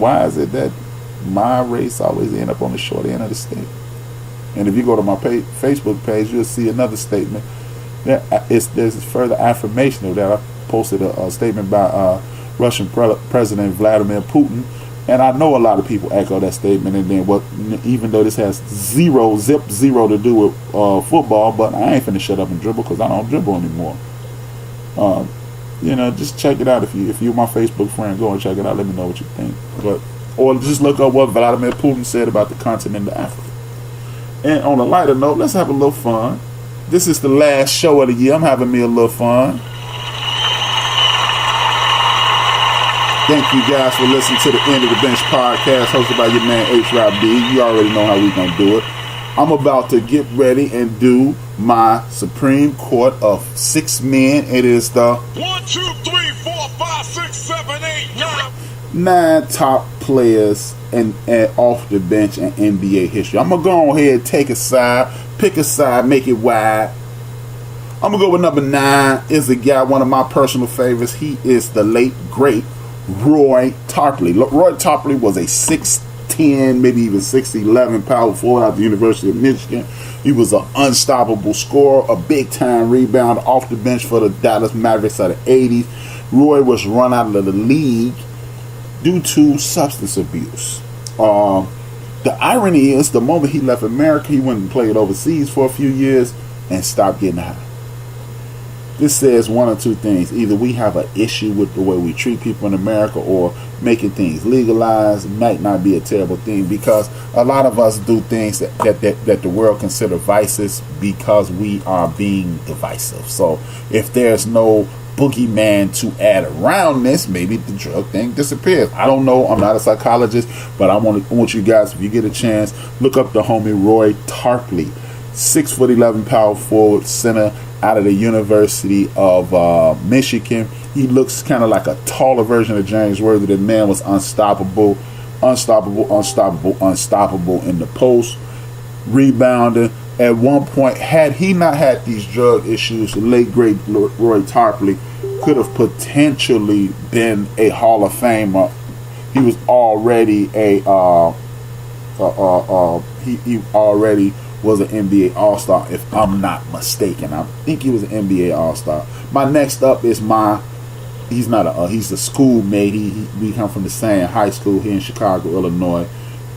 why is it that my race always end up on the short end of the stick? And if you go to my Facebook page, you'll see another statement. There's further affirmation of that. I posted a statement by Russian President Vladimir Putin, and I know a lot of people echo that statement. And then even though this has zero to do with football, but I ain't finna shut up and dribble because I don't dribble anymore. Just check it out. If you're my Facebook friend, go and check it out. Let me know what you think. Or just look up what Vladimir Putin said about the continent of Africa. And on a lighter note, let's have a little fun. This is the last show of the year. I'm having me a little fun. Thank you guys for listening to the End of the Bench podcast, hosted by your man H. Rob D. You already know how we're gonna do it. I'm about to get ready and do my Supreme Court of 6 men. It is the 1, 2, 3, 4, 5, 6, 7, 8, 9 top players and off the bench in NBA history. I'm gonna go ahead and pick a side, make it wide. I'm gonna go with number 9. Is a guy, one of my personal favorites. He is the late great Roy Tarpley. Roy Tarpley was a 6'10", maybe even 6'11" power forward at the University of Michigan. He was an unstoppable scorer, a big-time rebounder off the bench for the Dallas Mavericks of the 80s. Roy was run out of the league due to substance abuse. The irony is, the moment he left America, he went and played overseas for a few years and stopped getting high. This says one or two things. Either we have an issue with the way we treat people in America, or making things legalized might not be a terrible thing, because a lot of us do things that the world consider vices because we are being divisive. So if there's no boogeyman to add around this, maybe the drug thing disappears. I don't know. I'm not a psychologist, but I want you guys, if you get a chance, look up the homie Roy Tarpley, 6'11" power forward center out of the University of Michigan. He looks kind of like a taller version of James Worthy. The man was unstoppable in the post, rebounding. At one point, had he not had these drug issues, the late great Roy Tarpley could have potentially been a Hall of Famer. He was already he already was an NBA All-Star, if I'm not mistaken. I think he was an NBA All-Star. My next up is he's a schoolmate. We come from the same high school here in Chicago, Illinois.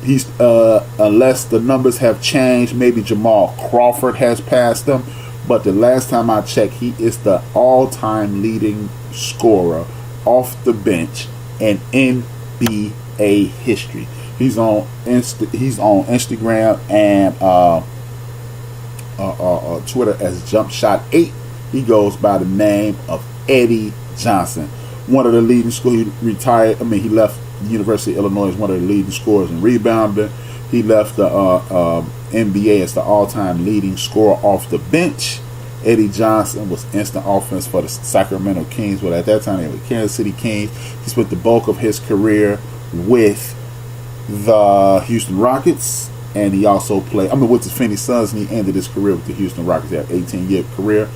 He's unless the numbers have changed, maybe Jamal Crawford has passed him, but the last time I checked, he is the all-time leading scorer off the bench in NBA history. He's on Instagram and Twitter as JumpShot8. He goes by the name of Eddie Johnson. One of the leading scorers. He left the University of Illinois as one of the leading scorers and rebounder. He left the NBA as the all-time leading scorer off the bench. Eddie Johnson was instant offense for the Sacramento Kings. Well, at that time they were Kansas City Kings. He spent the bulk of his career with the Houston Rockets, and he also played with the Phoenix Suns, and he ended his career with the Houston Rockets. He had an 18-year career.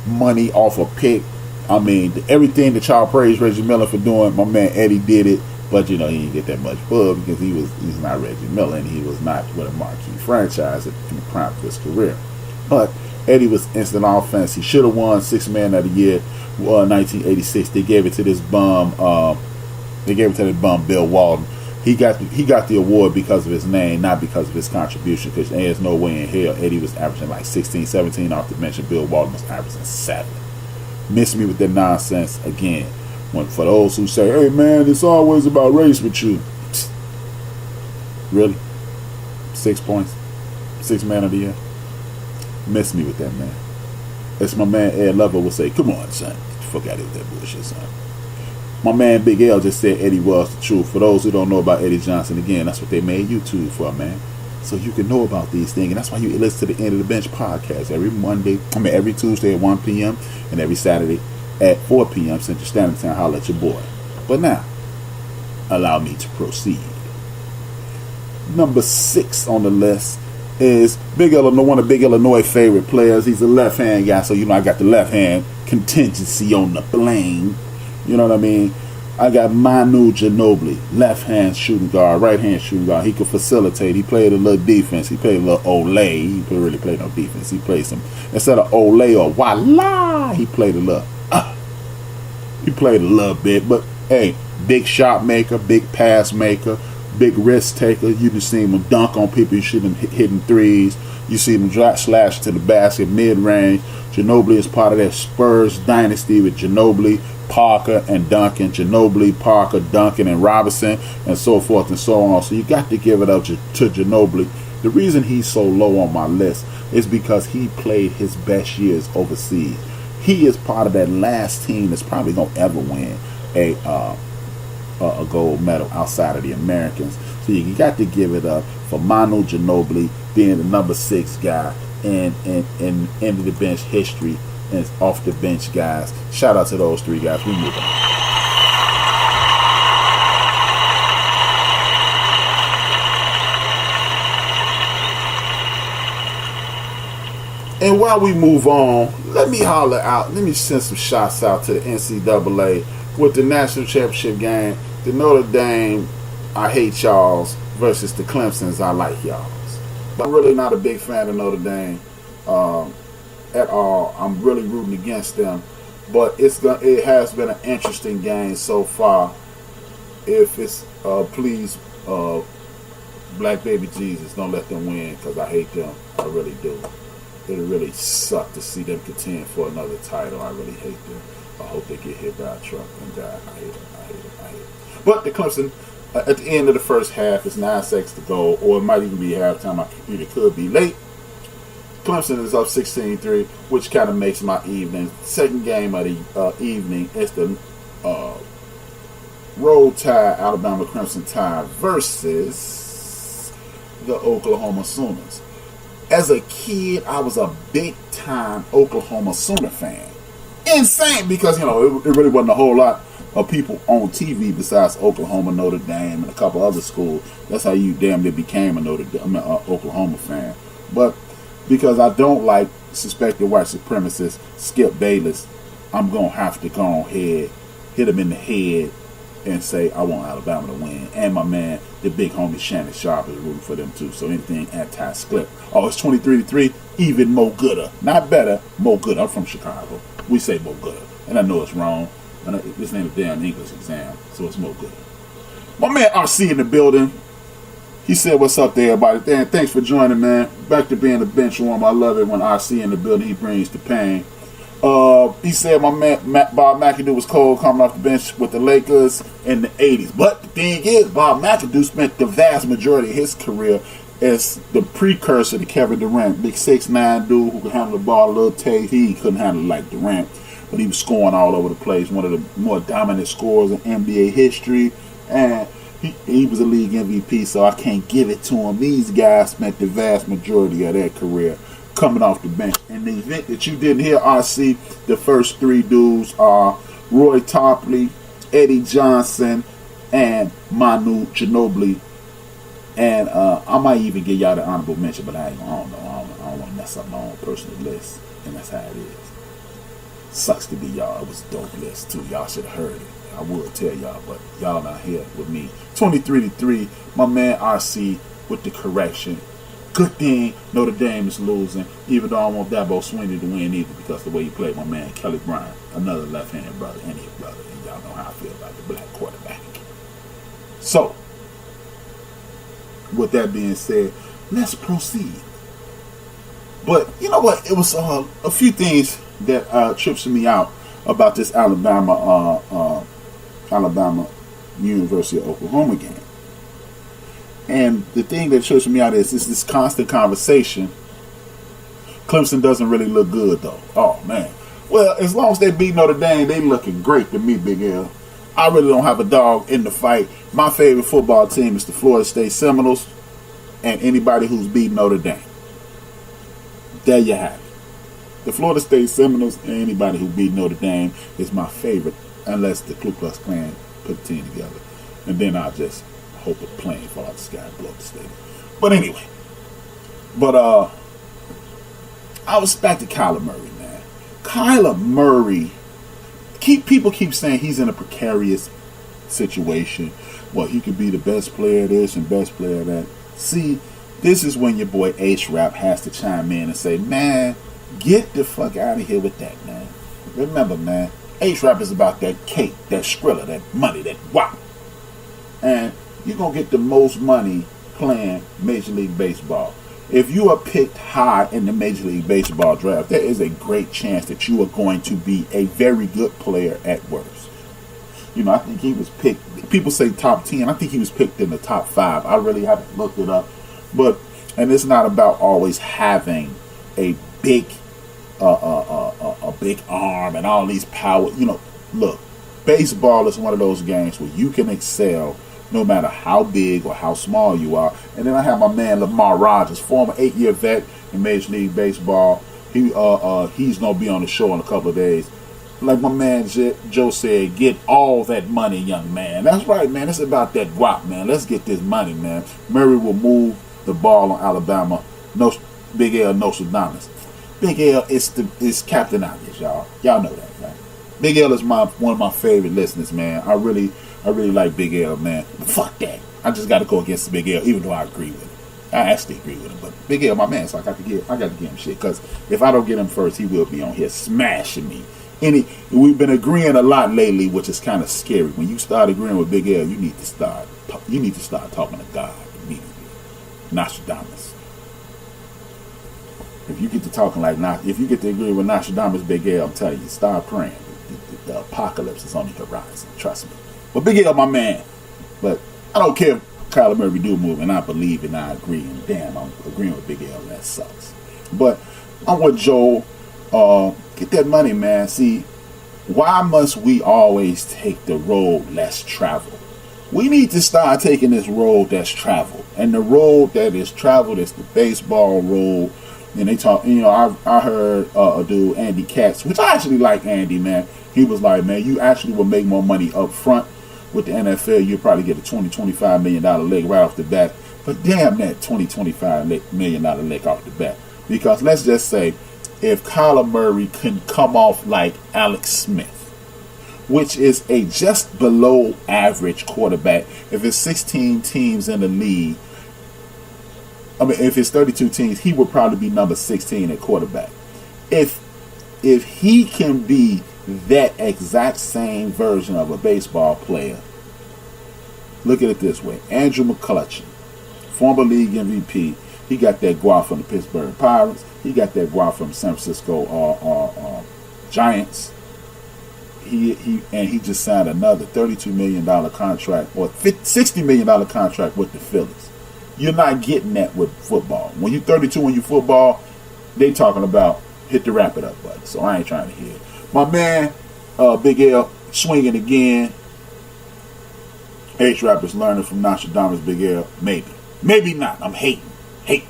Money off a pick. Everything that y'all praise Reggie Miller for doing, my man Eddie did it, but he didn't get that much buzz because he's not Reggie Miller, and he was not with a marquee franchise in the prime of his career. But Eddie was instant offense. He should have won Sixth Man of the Year, 1986. They gave it to this bum. Bill Walton. He got the award because of his name, not because of his contribution, because there's no way in hell Eddie was averaging like 16, 17 off the bench, and Bill Walton was averaging 7. Miss me with that nonsense again. For those who say, hey man, it's always about race with you. Really? 6 points? 6 Man of the Year? Miss me with that, man. As my man Ed Lover would say, come on, son. Get the fuck out of here with that bullshit, son. My man Big L just said Eddie was the truth. For those who don't know about Eddie Johnson, again, that's what they made YouTube for, man. So you can know about these things. And that's why you listen to the End of the Bench podcast every Tuesday at 1 p.m. and every Saturday at 4 p.m. Central Standard Time. Holla at your boy. But now, allow me to proceed. Number 6 on the list is Big Illinois, one of Big Illinois' favorite players. He's a left-hand guy, so I got the left-hand contingency on the blame. You know what I mean? I got Manu Ginobili, left hand shooting guard, right hand shooting guard. He could facilitate. He played a little defense. He played a little Olay. He didn't really play no defense. He played some, instead of Olay or Walla, he played a little. He played a little bit, but hey, big shot maker, big pass maker, big risk taker. You can see him dunk on people. You see him hitting threes. You see him drop slash to the basket, mid range. Ginobili is part of that Spurs dynasty with Ginobili, Parker, and Duncan. Ginobili, Parker, Duncan, and Robinson, and so forth and so on. So you got to give it up to Ginobili. The reason he's so low on my list is because he played his best years overseas. He is part of that last team that's probably going to ever win a gold medal outside of the Americans. So you got to give it up for Manu Ginobili being the number 6 guy in end of the bench history and off the bench guys. Shout out to those 3 guys. We move on. And while we move on, let me holler out. Let me send some shots out to the NCAA with the national championship game. The Notre Dame, I hate y'all's versus the Clemson's, I like y'all's. But I'm really not a big fan of Notre Dame at all. I'm really rooting against them. But it has been an interesting game so far. If it's please, Black Baby Jesus, don't let them win because I hate them. I really do. It'll really suck to see them contend for another title. I really hate them. I hope they get hit by a truck and die. I hate them. But the Clemson, at the end of the first half, it's 9 seconds to go, or it might even be halftime. It could be late. Clemson is up 16-3, which kind of makes my evening. Second game of the evening is the Roll Tide, Alabama Crimson Tide versus the Oklahoma Sooners. As a kid, I was a big-time Oklahoma Sooner fan. Insane, because, it really wasn't a whole lot of people on TV besides Oklahoma, Notre Dame, and a couple other schools. That's how you damn near became an Oklahoma fan. But because I don't like suspected white supremacist Skip Bayless, I'm going to have to go ahead, hit him in the head, and say I want Alabama to win. And my man, the big homie Shannon Sharp, is rooting for them too. So anything anti-Skip. Oh, it's 23-3, even Mo Gooder. Not better, Mo Gooder. I'm from Chicago. We say Mo Gooder. And I know it's wrong. This ain't a damn English exam, so it's Mo Gooder. My man RC in the building. He said, what's up there, everybody? Thanks for joining, man. Back to being a bench warmer. I love it when RC in the building. He brings the pain. He said my man Bob McAdoo was cold coming off the bench with the Lakers in the 80s. But the thing is, Bob McAdoo spent the vast majority of his career as the precursor to Kevin Durant. Big 6'9" dude who could handle the ball a little taste. He couldn't handle it like Durant, but he was scoring all over the place. One of the more dominant scorers in NBA history. And he was a league MVP, so I can't give it to him. These guys spent the vast majority of their career coming off the bench. In the event that you didn't hear RC, the first 3 dudes are Roy Topley, Eddie Johnson, and Manu Ginobili. And I might even give y'all the honorable mention, but I don't know. I don't want to mess up my own personal list, and that's how it is. Sucks to be y'all. It was a dope list too. Y'all should have heard it. I would tell y'all, but y'all not here with me. 23-3. My man RC with the correction. Good thing Notre Dame is losing, even though I don't want Dabo Swinney to win either, because the way he played my man Kelly Bryant, another left-handed brother, and his brother, and y'all know how I feel about the black quarterback. So, with that being said, let's proceed. But you know what? It was a few things that trips me out about this Alabama University of Oklahoma game. And the thing that trips me out is this constant conversation. Clemson doesn't really look good, though. Oh, man. Well, as long as they beat Notre Dame, they looking great to me, Big L. I really don't have a dog in the fight. My favorite football team is the Florida State Seminoles and anybody who's beat Notre Dame. There you have it. The Florida State Seminoles and anybody who beat Notre Dame is my favorite, unless the Ku Klux Klan put a team together. And then I'll just hope a plane fall out the sky and blow up the stadium. But anyway. I was back to Kyler Murray, man. Kyler Murray, people keep saying he's in a precarious situation. Well, he could be the best player of this and best player of that. See, this is when your boy H-Rap has to chime in and say, man, get the fuck out of here with that, man. Remember, man, H-Rap is about that cake, that Skrilla, that money, that wop. And you're going to get the most money playing Major League Baseball. If you are picked high in the Major League Baseball draft, there is a great chance that you are going to be a very good player at worst. You know, I think he was picked, people say top 10, I think he was picked in the top 5. I really haven't looked it up. But, and it's not about always having a big, a big arm and all these power. You know, look, baseball is one of those games where you can excel no matter how big or how small you are. And then I have my man Lamar Rogers, former 8-year vet in Major League Baseball. He's gonna be on the show in a couple of days. Like my man Joe said, get all that money, young man. That's right, man. It's about that guap, man. Let's get this money, man. Murray will move the ball on Alabama. No, Big L Nostradamus. Big L is Captain Obvious, y'all. Y'all know that, right? Big L is one of my favorite listeners, man. I really like Big L, man. But fuck that. I just got to go against Big L, even though I agree with him. I actually agree with him, but Big L, my man, so I got to give him shit. Because if I don't get him first, he will be on here smashing me. We've been agreeing a lot lately, which is kind of scary. When you start agreeing with Big L, you need to start talking to God immediately. Nostradamus. If you get to talking if you get to agree with Nostradamus, Big L, I'm telling you, start praying. The apocalypse is on the horizon. Trust me. But Big L, my man. But I don't care if Kyler Murray do move, and I believe and I agree. And damn, I'm agreeing with Big L. That sucks. But I'm with Joel. Get that money, man. See, why must we always take the road less traveled? We need to start taking this road that's traveled. And the road that is traveled is the baseball road. And they talk, you know, I heard a dude, Andy Katz, which I actually like Andy, man. He was like, man, you actually will make more money up front with the NFL. You'll probably get a $20-25 million leg right off the bat. But damn that $20-25 million leg off the bat. Because let's just say, if Kyler Murray can come off like Alex Smith, which is a just below average quarterback, if it's 16 teams in the league, if it's 32 teams, he would probably be number 16 at quarterback. If he can be that exact same version of a baseball player, look at it this way. Andrew McCutchen, former league MVP, he got that guap from the Pittsburgh Pirates. He got that guap from San Francisco Giants. He just signed another $32 million contract or $60 million contract with the Phillies. You're not getting that with football. When you're 32 and you football, they talking about hit the wrap it up button. So I ain't trying to hear it. My man, Big L, swinging again. H-Rap is learning from Nostradamus, Big L. Maybe not. I'm hating. Hate.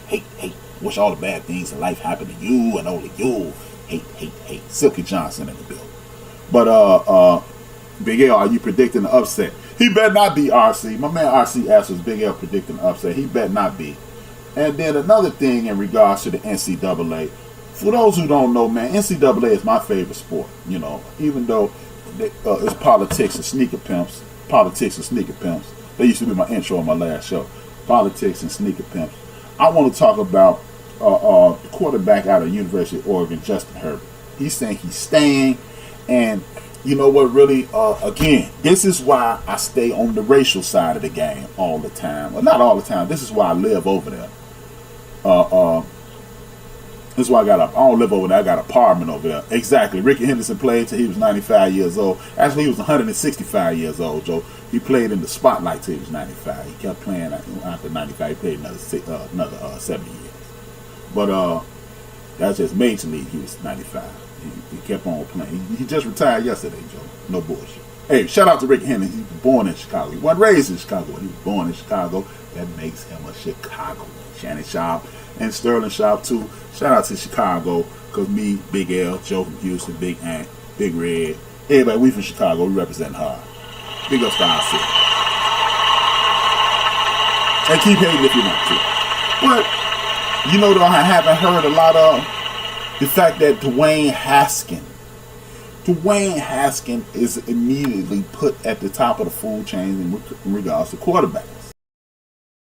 Wish all the bad things in life happen to you and only you. Hate. Silky Johnson in the building. But Big L, are you predicting the upset? He better not be, RC. My man RC asked us, Big L predicting the upset. He better not be. And then another thing in regards to the NCAA. For those who don't know, man, NCAA is my favorite sport. You know, even though it's politics and sneaker pimps. That used to be my intro on my last show. Politics and sneaker pimps. I want to talk about the quarterback out of University of Oregon, Justin Herbert. He's saying he's staying. And you know what, really, again, this is why I stay on the racial side of the game all the time. Well, not all the time. This is why I live over there. This is why I don't live over there. I got an apartment over there. Exactly. Ricky Henderson played till he was 95 years old. Actually, he was 165 years old, Joe. He played in the spotlight till he was 95. He kept playing after 95. He played another 70 years. But that's just Major League. He was 95. He kept on playing. He just retired yesterday, Joe. No bullshit. Hey, shout out to Ricky Henderson. He was born in Chicago. He wasn't raised in Chicago, but he was born in Chicago. That makes him a Chicagoan. Shannon Sharp and Sterling Sharp, too. Shout out to Chicago, because me, Big L, Joe from Houston, Big Ant, Big Red, everybody, we from Chicago, we represent hard. Big up Star City. And keep hating if you want to. But, you know, though, I haven't heard a lot of the fact that Dwayne Dwayne Haskins is immediately put at the top of the food chain in regards to quarterback.